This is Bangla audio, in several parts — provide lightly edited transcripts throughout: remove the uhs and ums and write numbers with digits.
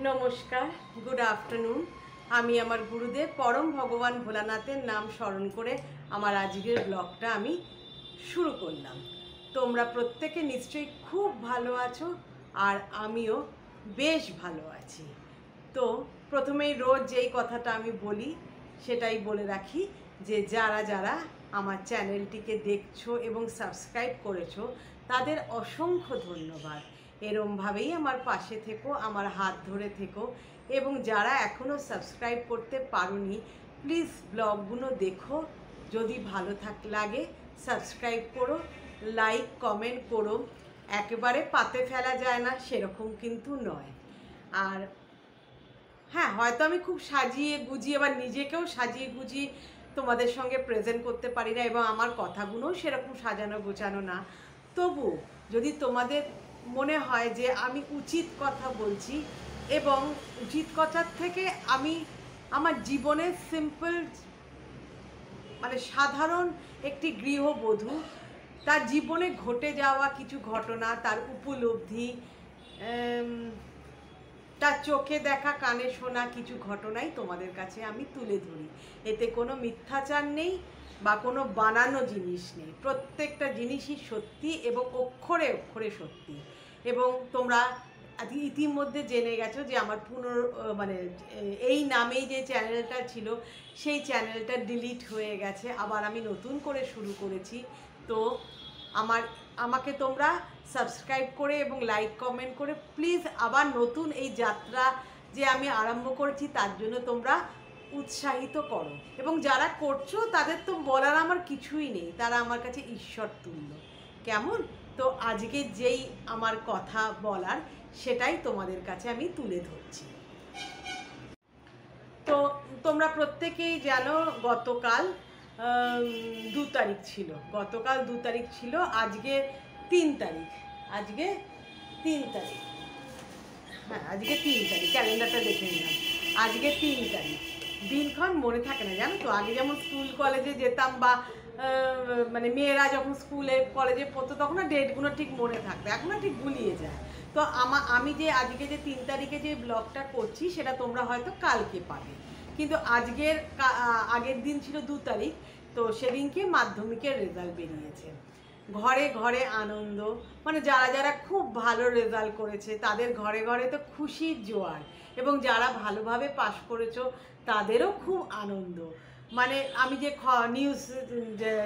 নমস্কার, গুড আফটারনুন। আমি আমার গুরুদেব পরম ভগবান ভোলানাথের নাম স্মরণ করে আমার আজকের ব্লগটা আমি শুরু করলাম। তোমরা প্রত্যেকে নিশ্চয়ই খুব ভালো আছো, আর আমিও বেশ ভালো আছি। তো প্রথমেই রোজ যেই কথাটা আমি বলি সেটাই বলে রাখি যে যারা যারা আমার চ্যানেলটিকে দেখছো এবং সাবস্ক্রাইব করেছো তাদের অসংখ্য ধন্যবাদ। এরমভাবেই আমার পাশে থেকো, আমার হাত ধরে থেকো, এবং যারা এখনও সাবস্ক্রাইব করতে পারোনি প্লিজ ব্লগগুলো দেখো। যদি ভালো লাগে সাবস্ক্রাইব করো, লাইক কমেন্ট করো। একেবারে পাতে ফেলা যায় না সেরকম কিন্তু নয়। আর হ্যাঁ, হয়তো আমি খুব সাজিয়ে গুজিয়ে বা নিজেকেও সাজিয়ে গুজিয়ে তোমাদের সঙ্গে প্রেজেন্ট করতে পারি না, এবং আমার কথাগুলোও সেরকম সাজানো গোছানো না। তবু যদি তোমাদের মনে হয় যে আমি উচিত কথা বলছি, এবং উচিত কথার থেকে আমি আমার জীবনের সিম্পল মানে সাধারণ একটি গৃহবধূ, তার জীবনে ঘটে যাওয়া কিছু ঘটনা, তার উপলব্ধি, তার চোখে দেখা কানে শোনা কিছু ঘটনাই তোমাদের কাছে আমি তুলে ধরি। এতে কোনো মিথ্যাচার নেই বা কোনো বানানো জিনিস নেই, প্রত্যেকটা জিনিসই সত্যি এবং অক্ষরে অক্ষরে সত্যি। এবং তোমরা ইতিমধ্যে জেনে গেছো যে আমার মানে এই নামেই যে চ্যানেলটা ছিল সেই চ্যানেলটা ডিলিট হয়ে গেছে, আবার আমি নতুন করে শুরু করেছি। তো আমাকে তোমরা সাবস্ক্রাইব করে এবং লাইক কমেন্ট করে প্লিজ আবার নতুন এই যাত্রা যে আমি আরম্ভ করেছি তার জন্য তোমরা উৎসাহিত করো। এবং যারা করছো তাদের তো বলার আমার কিছুই নেই, তারা আমার কাছে ঈশ্বর তুল্য। কেমন? তো আজকে যেই আমার কথা বলার সেটাই তোমাদের কাছে আমি তুলে ধরছি। তো তোমরা প্রত্যেকেই জানো গতকাল 2 তারিখ ছিল, গতকাল 2 তারিখ ছিল, আজকে 3 তারিখ, আজকে 3 তারিখ, হ্যাঁ আজকে 3 তারিখ, ক্যালেন্ডারটা দেখে নিলাম, আজকে 3 তারিখ। দিনক্ষণ মনে থাকে না জানো তো। আগে যেমন স্কুল কলেজে যেতাম বা মানে মেয়েরা যখন স্কুলে কলেজে পড়তো তখন না ডেটগুলো ঠিক মনে থাকতো, এখন না ঠিক গুলিয়ে যায়। তো আমি যে আজকে যে 3 তারিখে যে ব্লগটা করছি সেটা তোমরা হয়তো কালকে পাবে, কিন্তু আগের দিন ছিল 2 তারিখ। তো সেদিনকে মাধ্যমিকের রেজাল্ট বেরিয়েছে, ঘরে ঘরে আনন্দ। মানে যারা যারা খুব ভালো রেজাল্ট করেছে তাদের ঘরে ঘরে তো খুশির জোয়ার, এবং যারা ভালোভাবে পাশ করেছো তাদেরও খুব আনন্দ। মানে আমি যে নিউজ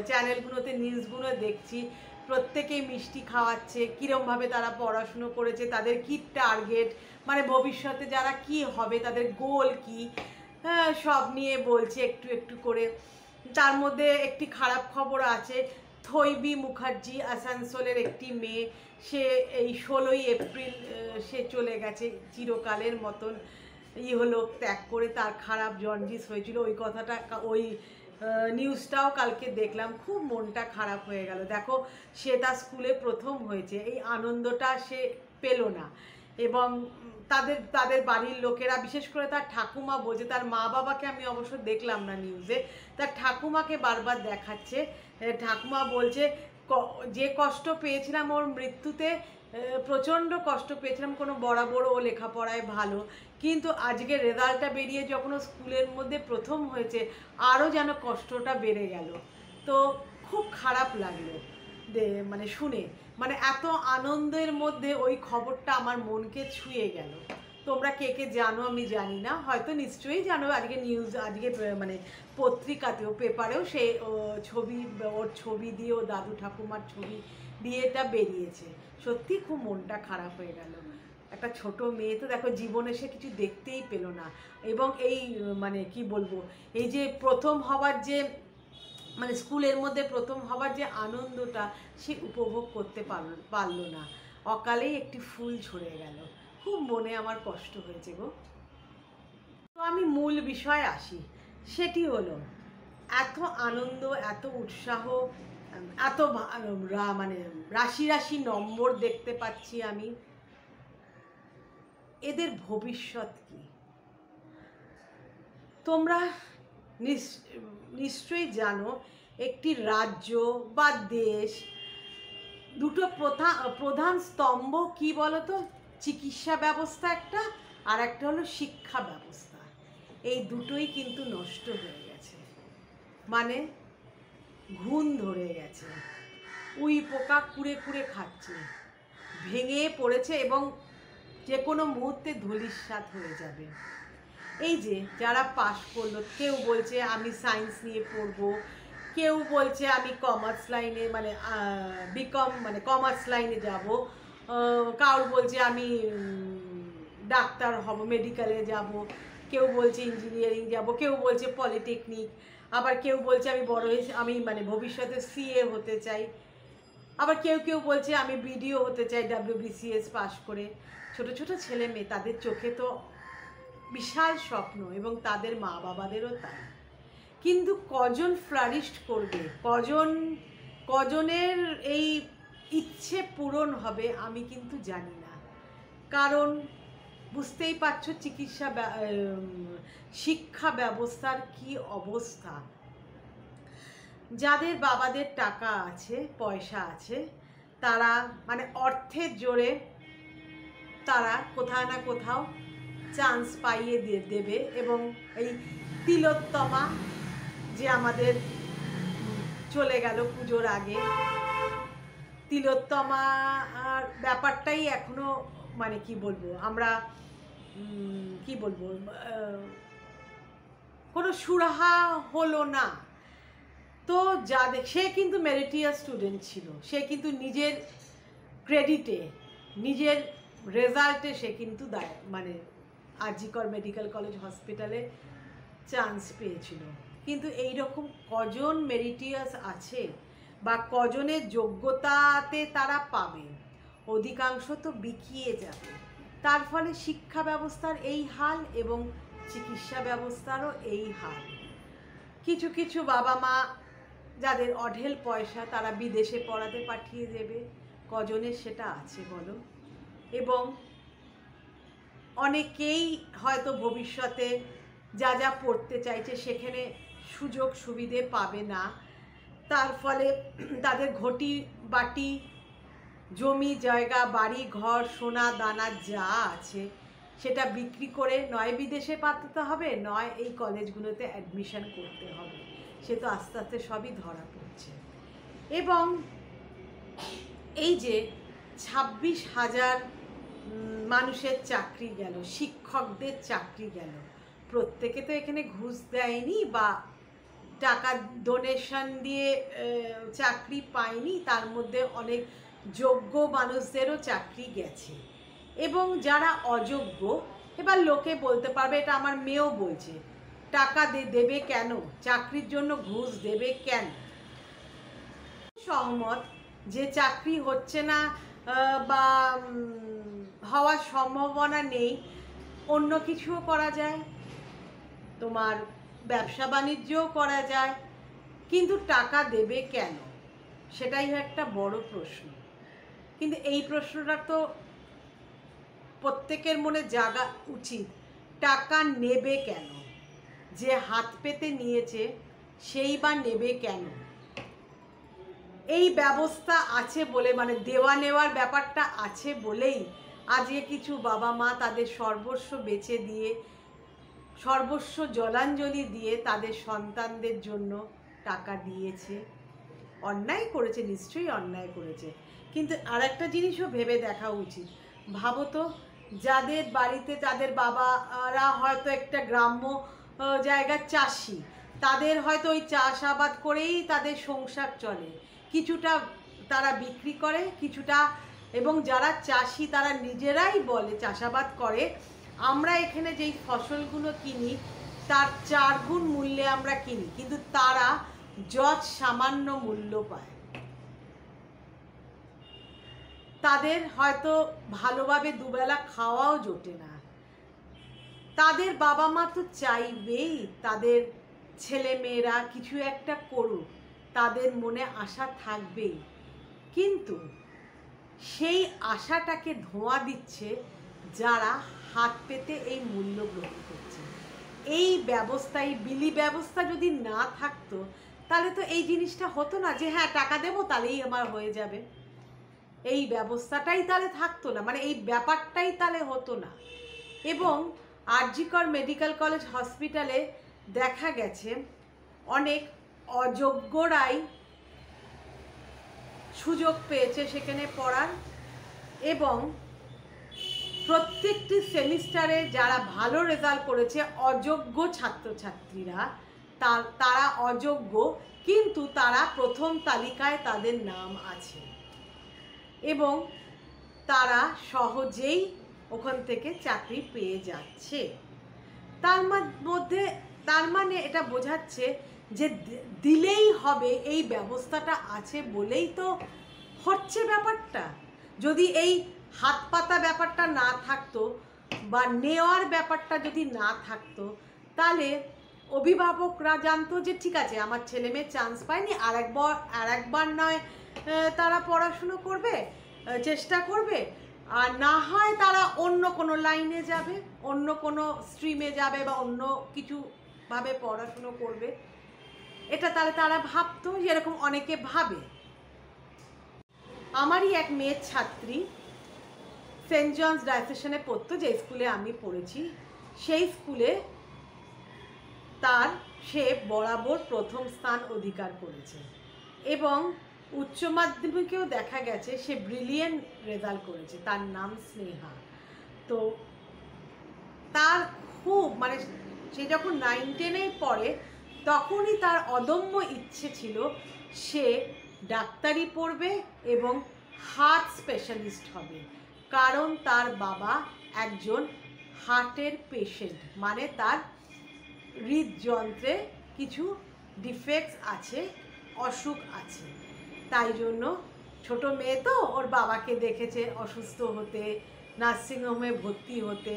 চ্যানেলগুলোতে নিউজগুলো দেখছি, প্রত্যেকেই মিষ্টি খাওয়াচ্ছে, কীরমভাবে তারা পড়াশুনো করেছে, তাদের কী টার্গেট, মানে ভবিষ্যতে যারা কি হবে, তাদের গোল কি, হ্যাঁ সব নিয়ে বলছে একটু একটু করে। তার মধ্যে একটি খারাপ খবর আছে, থৈবী মুখার্জি আসানসোলের একটি মেয়ে, সে এই 16ই এপ্রিল সে চলে গেছে, চিরকালের মতন ইহলোক ত্যাগ করে। তার খারাপ জন্ডিস হয়েছিল, ওই কথাটা ওই নিউজটাও কালকে দেখলাম, খুব মনটা খারাপ হয়ে গেল। দেখো, সে তার স্কুলে প্রথম হয়েছে, এই আনন্দটা সে পেল না। এবং তাদের বাড়ির লোকেরা, বিশেষ করে তার ঠাকুমা বলছে, তার মা বাবাকে আমি অবশ্য দেখলাম না নিউজে, তার ঠাকুমাকে বারবার দেখাচ্ছে। ঠাকুমা বলছে যে কষ্ট পেয়েছিলাম ওর মৃত্যুতে, প্রচণ্ড কষ্ট পেয়েছিলাম, কোনো বরাবর ও লেখাপড়ায় ভালো, কিন্তু আজকে রেজাল্টটা বেরিয়ে যখন ও স্কুলের মধ্যে প্রথম হয়েছে আরও যেন কষ্টটা বেড়ে গেল। তো খুব খারাপ লাগলো মানে শুনে, মানে এত আনন্দের মধ্যে ওই খবরটা আমার মনকে ছুঁয়ে গেল। তোমরা কে কে জানো আমি জানি না, হয়তো নিশ্চয়ই জানো। আজকে নিউজ, আজকে মানে পত্রিকাতেও, পেপারেও সেই ওর ছবি দিয়ে, ও দাদু ঠাকুমার ছবি দিয়ে এটা বেরিয়েছে। সত্যি খুব মনটা খারাপ হয়ে গেল। একটা ছোট মেয়ে তো দেখো, জীবনে সে কিছু দেখতেই পেল না, এবং এই মানে কি বলবো, এই যে প্রথম হওয়ার যে মানে স্কুলের মধ্যে প্রথম হওয়ার যে আনন্দটা সে উপভোগ করতে পারলো না, অকালেই একটি ফুল ঝরে গেল। খুব মনে আমার কষ্ট হয়েছে গো। তো আমি মূল বিষয়ে আসি, সেটি হলো এত আনন্দ, এত উৎসাহ, এত মানে রাশি রাশি নম্বর দেখতে পাচ্ছি আমি, এদের ভবিষ্যৎ কি? তোমরা নিশ্চয়ই জানো, একটি রাজ্য বা দেশ, দুটো প্রধান স্তম্ভ কি বলতো? চিকিৎসা ব্যবস্থা একটা, আর একটা হলো শিক্ষা ব্যবস্থা। এই দুটোই কিন্তু নষ্ট হয়ে গেছে, মানে ঘুণ ধরে গেছে, উই পোকা কুড়ে কুড়ে খাচ্ছে, ভেঙে পড়েছে এবং যে কোনো মুহূর্তে ধূলিসাৎ হয়ে যাবে। এই যে যারা পাশ করলো, কেউ বলছে আমি সায়েন্স নিয়ে পড়বো, কেউ বলছে আমি কমার্স লাইনে মানে বিকম মানে কমার্স লাইনে যাব, কারোর বলছে আমি ডাক্তার হব, মেডিকেলে যাব, কেউ বলছে ইঞ্জিনিয়ারিং যাব, কেউ বলছে পলিটেকনিক, আবার কেউ বলছে আমি বড় হয়ে আমি মানে ভবিষ্যতে সিএ হতে চাই, আবার কেউ কেউ বলছে আমি বিডিও হতে চাই WBCS পাশ করে। ছোট ছোট ছেলে মেয়ে, তাদের চোখে তো বিশাল স্বপ্ন এবং তাদের মা বাবাদেরও তাই। কিন্তু কজন ফ্লারিস্ট করবে, কজনের এই ইচ্ছে পূরণ হবে আমি কিন্তু জানি না। কারণ বুঝতেই পারছো শিক্ষা ব্যবস্থার কি অবস্থা। যাদের বাবাদের টাকা আছে, পয়সা আছে, তারা মানে অর্থের জোরে তারা কোথাও না কোথাও চান্স পাইয়ে দেবে। এবং এই তিলোত্তমা যে আমাদের চলে গেল পুজোর আগে, তিলোত্তমা ব্যাপারটাই এখনো মানে কি বলবো আমরা কি বলবো কোনো সুরাহা হলো না। তো সে কিন্তু মেরিটিয়াস স্টুডেন্ট ছিল, সে কিন্তু নিজের ক্রেডিটে, নিজের রেজাল্টে সে কিন্তু মানে আরজিকর মেডিকেল কলেজ হসপিটালে চান্স পেয়েছিল। কিন্তু এই রকম কজন মেরিটিয়াস আছে বা কজনের যোগ্যতাতে তারা পাবে? অধিকাংশ তো বিকিয়ে যাবে। তার ফলে শিক্ষা ব্যবস্থার এই হাল এবং চিকিৎসা ব্যবস্থারও এই হাল। কিছু কিছু বাবা মা যাদের অঢেল পয়সা, তারা বিদেশে পড়াতে পাঠিয়ে দেবে। কজনের সেটা আছে বলো? এবং অনেকেই হয়তো ভবিষ্যতে যা যা পড়তে চাইছে সেখানে সুযোগ সুবিধে পাবে না। তার ফলে তাদের ঘটি বাটি, জমি জায়গা, বাড়ি ঘর, সোনা দানা যা আছে সেটা বিক্রি করে নয় বিদেশে পাঠাতে হবে, নয় এই কলেজগুলোতে অ্যাডমিশন করতে হবে। সে তো আস্তে আস্তে সবই ধরা পড়ছে। এবং এই যে 26,000 মানুষের চাকরি গেল, শিক্ষকদের চাকরি গেল, প্রত্যেকে তো এখানে ঘুষ দেয়নি বা টাকা ডোনেশন দিয়ে চাকরি পায়নি। তার মধ্যে অনেক যোগ্য মানুষদেরও চাকরি গেছে। এবং যারা অযোগ্য, এবার লোকে বলতে পারবে, এটা আমার মেয়েও বলছে, টাকা দেবে কেন, চাকরির জন্য ঘুষ দেবে কেন? সহমত যে চাকরি হচ্ছে না বা হওয়ার সম্ভাবনা নেই, অন্য কিছুও করা যায়, তোমার ব্যবসা বাণিজ্যও করা যায়, কিন্তু টাকা দেবে কেন? সেটাই একটা বড় প্রশ্ন। কিন্তু এই প্রশ্নটা তো প্রত্যেকের মনে জাগা উচিত, টাকা নেবে কেন? যে হাত পেতে নিয়েছে সেই বা নেবে কেন? এই ব্যবস্থা আছে বলে, মানে দেওয়া নেওয়ার ব্যাপারটা আছে বলেই আজকে কিছু বাবা মা তাদের সর্বস্ব বেচে দিয়ে, সর্বস্ব জলাঞ্জলি দিয়ে তাদের সন্তানদের জন্য টাকা দিয়েছে। অন্যায় করেছে, নিশ্চয়ই অন্যায় করেছে, কিন্তু আর একটা জিনিসও ভেবে দেখা উচিত। ভাবো তো, যাদের বাড়িতে তাদের বাবারা হয়তো একটা গ্রাম্য জায়গার চাষি, তাদের হয়তো ওই চাষাবাদ করেই তাদের সংসার চলে, কিছুটা তারা বিক্রি করে, কিছুটা, এবং যারা চাষি তারা নিজেরাই বলে চাষাবাদ করে আমরা এখানে যেই ফসলগুলো কিনি তার 4 গুণ মূল্যে আমরা কিনি, কিন্তু তারা যৎ সামান্য মূল্য পায়। তাদের হয়তো ভালোভাবে দুবেলা খাওয়াও জোটে না। তাদের বাবা মা তো চাইবেই তাদের ছেলে মেয়েরা কিছু একটা করুক, তাদের মনে আশা থাকবেই, কিন্তু সেই আশাটাকে ধোঁয়া দিচ্ছে যারা হাত পেতে এই মূল্য গ্রহণ করছে। এই ব্যবস্থা, এই বিলি ব্যবস্থা যদি না থাকতো তাহলে তো এই জিনিসটা হতো না যে হ্যাঁ টাকা দেবো তাহলেই আমার হয়ে যাবে। এই ব্যবস্থাটাই তাহলে থাকতো না, মানে এই ব্যাপারটাই তাহলে হতো না। এবং আর.জি. কর মেডিকেল কলেজ হসপিটালে দেখা গেছে অনেক অযোগ্যরাই সুযোগ পেয়েছে সেখানে পড়ার, এবং প্রত্যেকটি সেমিস্টারে যারা ভালো রেজাল্ট করেছে অযোগ্য ছাত্রছাত্রীরা, তারা অযোগ্য কিন্তু তারা প্রথম তালিকায় তাদের নাম আছে এবং তারা সহজেই ওখান থেকে চাকরি পেয়ে যাচ্ছে। তার মানে এটা বোঝাচ্ছে যে দিলেই হবে এই ব্যবস্থাটা আছে বলেই তো হচ্ছে ব্যাপারটা। যদি এই হাত পাতা ব্যাপারটা না থাকতো বা নেওয়ার ব্যাপারটা যদি না থাকতো, তাহলে অভিভাবকরা জানতো যে ঠিক আছে আমার ছেলে মেয়ে চান্স পায়নি, আর একবার নয় তারা পড়াশুনো করবে, চেষ্টা করবে, আর না হয় তারা অন্য কোনো লাইনে যাবে, অন্য কোনো স্ট্রিমে যাবে বা অন্য কিছুভাবে পড়াশুনো করবে। এটা তাহলে তারা ভাবতো, যেরকম অনেকে ভাবে। আমারই এক মেয়ের ছাত্রী সেন্ট জনস ডায়োসেশনে পড়তো, যে স্কুলে আমি পড়েছি, সেই স্কুলে সে বরাবর প্রথম স্থান অধিকার করেছে এবং উচ্চ মাধ্যমিকেও দেখা গেছে সে ব্রিলিয়েন্ট রেজাল্ট করেছে। তার নাম স্নেহা। তো তার খুব সে যখন 9-10-এ পড়ে তখনই তার অদম্য ইচ্ছে ছিল সে ডাক্তারি পড়বে এবং হার্ট স্পেশালিস্ট হবে, কারণ তার বাবা একজন হার্টের পেশেন্ট, তার হৃদযন্ত্রে কিছু ডিফেক্টস আছে, অসুখ আছে। তাই জন্য ছোট মেয়ে তো ওর বাবাকে দেখেছে অসুস্থ হতে, নার্সিংহোমে ভর্তি হতে,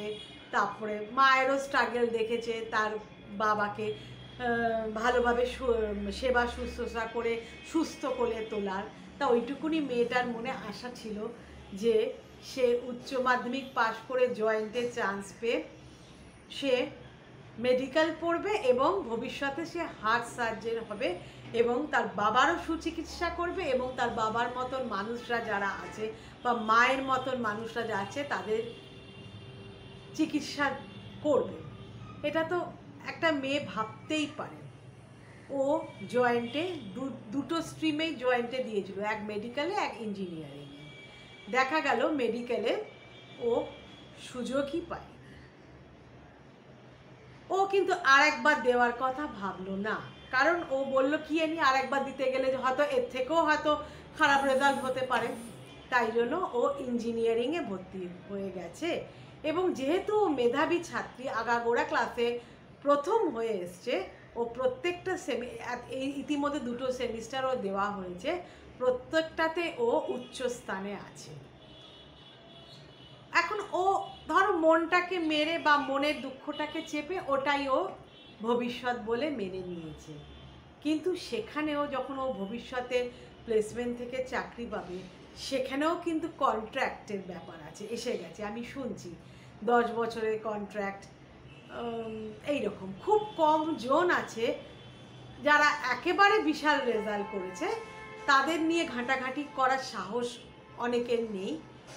তারপরে মায়েরও স্ট্রাগল দেখেছে তার বাবাকে ভালোভাবে সেবা শুশ্রূষা করে সুস্থ করে তোলার। তা ওইটুকুনি মেয়েটার মনে আশা ছিল যে সে উচ্চ মাধ্যমিক পাশ করে জয়েন্টে চান্স পেয়ে সে মেডিকেল পড়বে এবং ভবিষ্যতে সে হার্ট সার্জন হবে এবং তার বাবারও সুচিকিৎসা করবে এবং তার বাবার মতন মানুষরা যারা আছে বা মায়ের মতন মানুষরা যা আছে তাদের চিকিৎসা করবে। এটা তো একটা মেয়ে ভাবতেই পারে। ও জয়েন্টে দুটো স্ট্রিমেই জয়েন্টে দিয়েছিল, এক মেডিকেলে এক ইঞ্জিনিয়ারিংয়ে। দেখা গেল মেডিকেলে ও সুযোগই পায়। ও কিন্তু আরেকবার দেওয়ার কথা ভাবলো না, কারণ ও বললো কি জানি আরেকবার দিতে গেলে হয়তো এর থেকেও হয়তো খারাপ রেজাল্ট হতে পারে। তাই জন্য ও ইঞ্জিনিয়ারিংয়ে ভর্তি হয়ে গেছে এবং যেহেতু ও মেধাবী ছাত্রী, আগাগোড়া ক্লাসে প্রথম হয়ে এসছে, ও প্রত্যেকটা ইতিমধ্যে দুটো সেমিস্টারও দেওয়া হয়েছে, প্রত্যেকটাতে ও উচ্চ স্থানে আছে। এখন ও ধরো মনটাকে মেরে বা মনের দুঃখটাকে চেপে ওটাই ও ভবিষ্যৎ বলে মেনে নিয়েছে। কিন্তু সেখানেও যখন ও ভবিষ্যতে প্লেসমেন্ট থেকে চাকরি পাবে, সেখানেও কিন্তু কন্ট্রাক্টের ব্যাপার আছে, এসে গেছে। আমি শুনছি 10 বছরের কন্ট্রাক্ট, এইরকম খুব কম জন আছে যারা একেবারে বিশাল রেজাল্ট করেছে, তাদের নিয়ে ঘাঁটাঘাঁটি করার সাহস অনেকের নেই।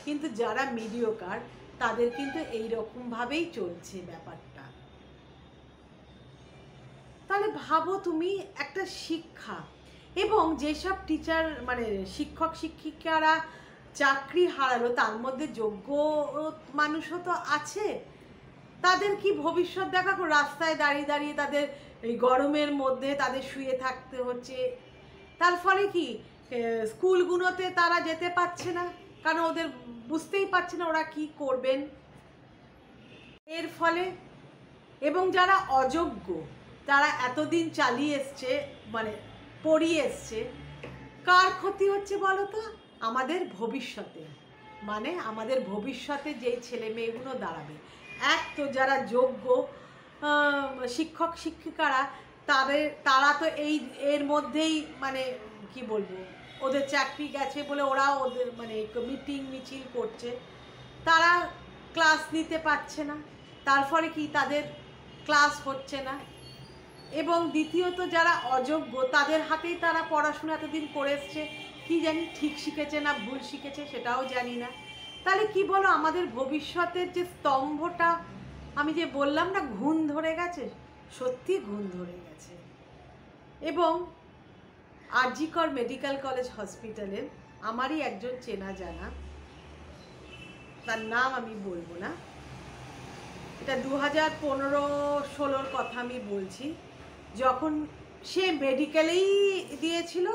কিন্তু যারা মিডিওকার তাদের কিন্তু এইরকমভাবেই চলছে ব্যাপারটা। তাহলে ভাবো তুমি একটা শিক্ষা, এবং যেসব টিচার শিক্ষক শিক্ষিকারা চাকরি হারালো তার মধ্যে যোগ্য মানুষও তো আছে, তাদের কি ভবিষ্যৎ দেখা? রাস্তায় দাঁড়িয়ে দাঁড়িয়ে তাদের এই গরমের মধ্যে তাদের শুয়ে থাকতে হচ্ছে। তার ফলে কি স্কুলগুলোতে তারা যেতে পারছে না, কারণ ওদের বুঝতেই পারছে না ওরা কি করবেন এর ফলে। এবং যারা অযোগ্য, তারা এতদিন চালিয়ে এসছে পড়িয়ে এসছে, কার ক্ষতি হচ্ছে বলো তো? আমাদের ভবিষ্যতে, আমাদের ভবিষ্যতে যেই ছেলে মেয়েগুলো দাঁড়াবে, এক তো যারা যোগ্য শিক্ষক শিক্ষিকারা, তারা তো এর মধ্যেই কি বলবো, ওদের চাকরি গেছে বলে ওরা ওদের মিটিং মিছিল করছে, তারা ক্লাস নিতে পারছে না, তার ফলে কি তাদের ক্লাস হচ্ছে না। এবং দ্বিতীয়ত যারা অযোগ্য, তাদের হাতেই তারা পড়াশোনা এতদিন করে এসছে, কি জানি ঠিক শিখেছে না ভুল শিখেছে সেটাও জানি না। তাহলে কি বলো, আমাদের ভবিষ্যতের যে স্তম্ভটা আমি যে বললাম না ঘুণ ধরে গেছে, সত্যি ঘুণ ধরে গেছে। এবং আর.জি. কর মেডিকেল কলেজ হসপিটালের আমারই একজন চেনা জানা, তার নাম আমি বলবো না, এটা 2015-16 কথা আমি বলছি, যখন সে মেডিকেলেই দিয়েছিল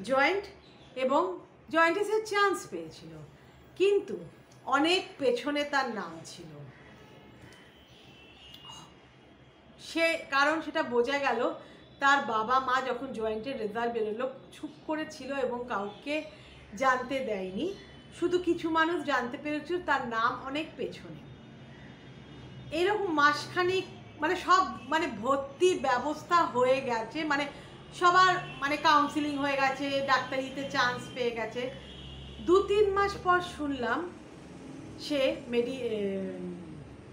জয়েন্ট, এবং জয়েন্টে সে চান্স পেয়েছিল, কিন্তু অনেক পেছনে তার নাম ছিল। সে কারণ সেটা বোঝা গেল তার বাবা মা যখন জয়েন্টের রেজাল্ট বেরোলো চুপ করেছিল এবং কাউকে জানতে দেয়নি, শুধু কিছু মানুষ জানতে পেরেছিল তার নাম অনেক পেছনে। এরকম মাসখানিক মানে সব মানে ভর্তির ব্যবস্থা হয়ে গেছে, মানে সবার মানে কাউন্সিলিং হয়ে গেছে, ডাক্তারিতে চান্স পেয়ে গেছে। 2-3 মাস পর শুনলাম সে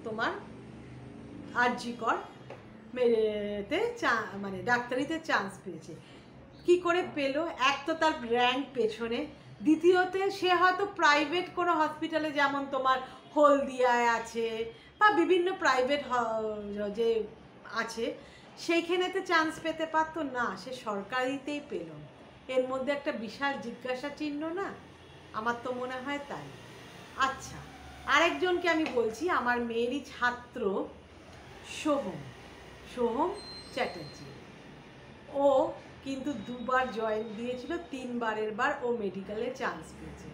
তোমার আর.জি. কর তে মানে ডাক্তারিতে চান্স পেয়েছে। কি করে পেলো? এক তো তার র্যাঙ্ক পেছনে, দ্বিতীয়তে সে হয়তো প্রাইভেট কোনো হসপিটালে, যেমন তোমার হলদিয়ায় আছে বা বিভিন্ন প্রাইভেট যে আছে সেইখানেতে চান্স পেতে পারতো না, সে সরকারিতেই পেল। এর মধ্যে একটা বিশাল জিজ্ঞাসা চিহ্ন না? আমার তো মনে হয় তাই। আচ্ছা, আরেকজনকে আমি বলছি, আমার মেয়েরই ছাত্র সোহম চ্যাটার্জি। ও কিন্তু 2বার জয়েন দিয়েছিল, 3বারের বার ও মেডিকেলে চান্স পেয়েছে,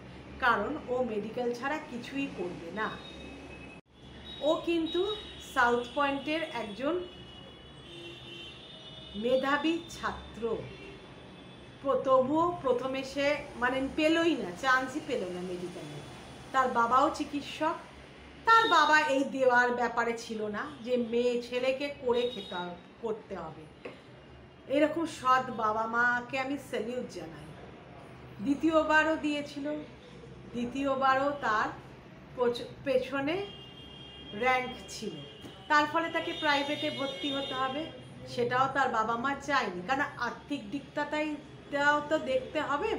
কারণ ও মেডিকেল ছাড়া কিছুই করবে না। ও কিন্তু সাউথ পয়েন্টের একজন মেধাবী ছাত্র, তবুও প্রথমে সে মানে পেলই না, চান্সই পেল না মেডিকেলে। তার বাবাও চিকিৎসক, তার বাবা এই দেওয়ার ব্যাপারে ছিল না যে মেয়ে ছেলেকে করে করতে হবে। এরকম সৎ বাবা মাকে আমি স্যালিউট জানাই। দ্বিতীয়বারও দিয়েছিল, দ্বিতীয়বারও তার পেছনে র্যাঙ্ক ছিল, তার ফলে তাকে প্রাইভেটে ভর্তি হতে হবে, সেটাও তার বাবা মা চায়নি, কারণ আর্থিক দিকটাও তো দেখতে হবে।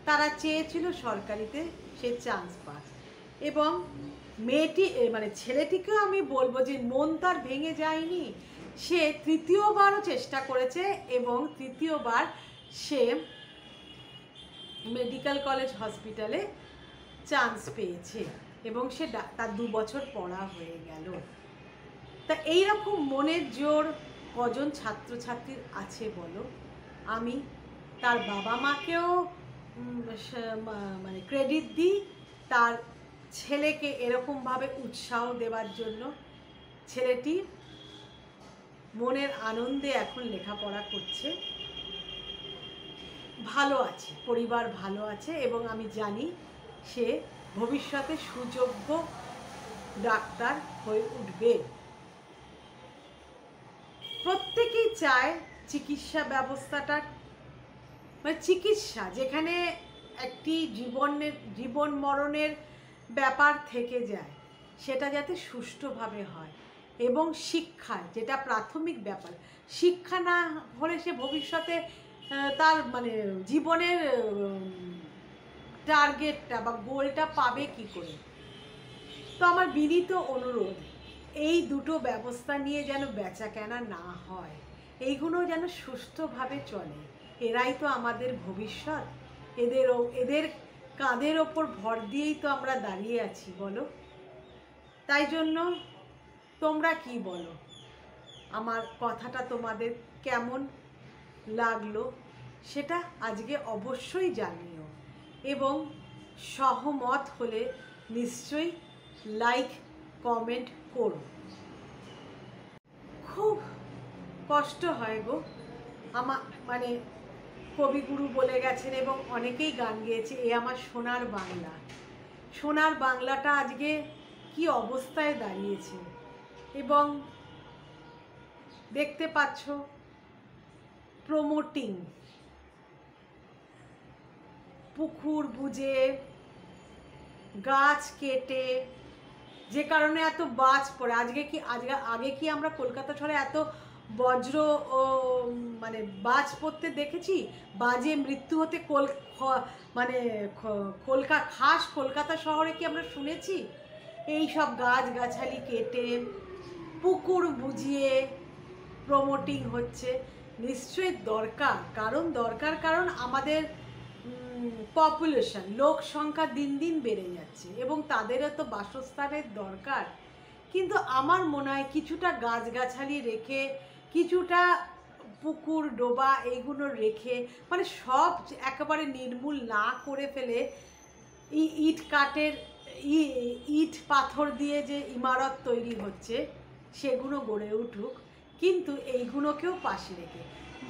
তারা চেয়েছিল সরকারিতে সে চান্স পায়। এবং মেয়েটি মানে ছেলেটিকেও আমি বলবো যে মন তার ভেঙে যায়নি, সে তৃতীয়বারও চেষ্টা করেছে এবং তৃতীয়বার সে মেডিকেল কলেজ হসপিটালে চান্স পেয়েছে এবং সে তার 2 বছর পড়া হয়ে গেল। তা এইরকম মনের জোর কজন ছাত্রছাত্রীর আছে বলো? আমি তার বাবা মাকেও মানে ক্রেডিট দিই, তার ছেলেকে এরকমভাবে উৎসাহ দেওয়ার জন্য। ছেলেটি মনের আনন্দে এখন লেখাপড়া করছে, ভালো আছে, পরিবার ভালো আছে, এবং আমি জানি সে ভবিষ্যতে সুযোগ্য ডাক্তার হয়ে উঠবে। প্রত্যেকেই চায় চিকিৎসা ব্যবস্থাটা, মানে চিকিৎসা যেখানে একটি জীবন মরণের ব্যাপার থেকে যায়, সেটা যাতে সুষ্ঠুভাবে হয়, এবং শিক্ষা যেটা প্রাথমিক ব্যাপার, শিক্ষা না হলে সে ভবিষ্যতে তার মানে জীবনের টার্গেটটা বা গোলটা পাবে কি করে? তো আমার বিনীত অনুরোধ, এই দুটো ব্যবস্থা নিয়ে যেন বেচাকেনা না হয়, এইগুলো যেন সুস্থভাবে চলে। এরাই তো আমাদের ভবিষ্যৎ, এদের কাঁধের ওপর ভর দিয়েই তো আমরা দাঁড়িয়ে আছি বলো। তাই জন্য তোমরা কি বলো? আমার কথাটা তোমাদের কেমন লাগলো সেটা আজকে অবশ্যই জানিও, এবং সহমত হলে নিশ্চয়ই লাইক কমেন্ট করো। খুব কষ্ট হয় গো, আমার মানে কবিগুরু বলে গেছেন এবং অনেকেই গান গেয়েছে, এ আমার সোনার বাংলা। সোনার বাংলাটা আজকে কি অবস্থায় দাঁড়িয়েছে, এবং দেখতে পাচ্ছ প্রমোটিং, পুকুর বুঝে গাছ কেটে, যে কারণে এত বাজ পড়ে। আগে কি আমরা কলকাতা শহরে এত বজ্র ও মানে বাজ পড়তে দেখেছি? বাজে মৃত্যু হতে মানে কলকাতা শহরে কি আমরা শুনেছি? এই সব গাছগাছালি কেটে পুকুর বুঝিয়ে প্রমোটিং হচ্ছে, নিশ্চয়ই দরকার। কারণ আমাদের পপুলেশন, লোক সংখ্যা দিন দিন বেড়ে যাচ্ছে এবং তাদেরও তো বাসস্থানের দরকার। কিন্তু আমার মনে হয় কিছুটা গাছগাছালি রেখে, কিছুটা পুকুর ডোবা এইগুলো রেখে, মানে সব একেবারে নির্মূল না করে ফেলে ইট পাথর দিয়ে যে ইমারত তৈরি হচ্ছে সেগুলো গড়ে উঠুক, কিন্তু এইগুলোকেও পাশে রেখে,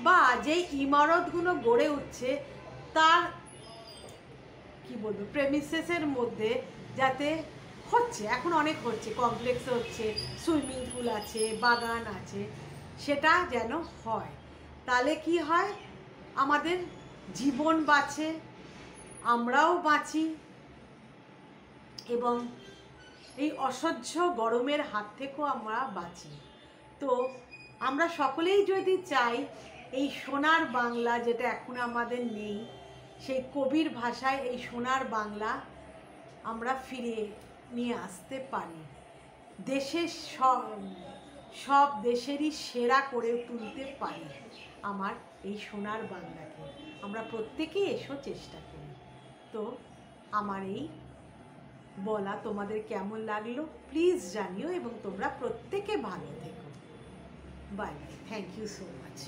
বা যেই ইমারতগুলো গড়ে উঠছে তার কি বলবো প্রেমিসেসের মধ্যে যাতে হচ্ছে, এখন অনেক হচ্ছে, কমপ্লেক্স হচ্ছে, সুইমিং পুল আছে, বাগান আছে, সেটা যেন হয়। তাহলে কি হয়, আমাদের জীবন বাঁচে, আমরাও বাঁচি এবং এই অসহ্য গরমের হাত থেকেও আমরা বাঁচি। তো আমরা সকলেই যদি চাই এই সোনার বাংলা যেটা এখন আমাদের নেই, সেই কবির ভাষায় এই সোনার বাংলা আমরা ফিরিয়ে নিয়ে আসতে পারি, দেশের সব দেশেরই সেরা করে তুলতে পারি আমার এই সোনার বাংলাকে, আমরা প্রত্যেকেই এসো চেষ্টা করি। তো আমার এই বলা তোমাদের কেমন লাগলো প্লিজ জানিও এবং তোমরা প্রত্যেকে ভালো থেকো। Bye bye, thank you so much.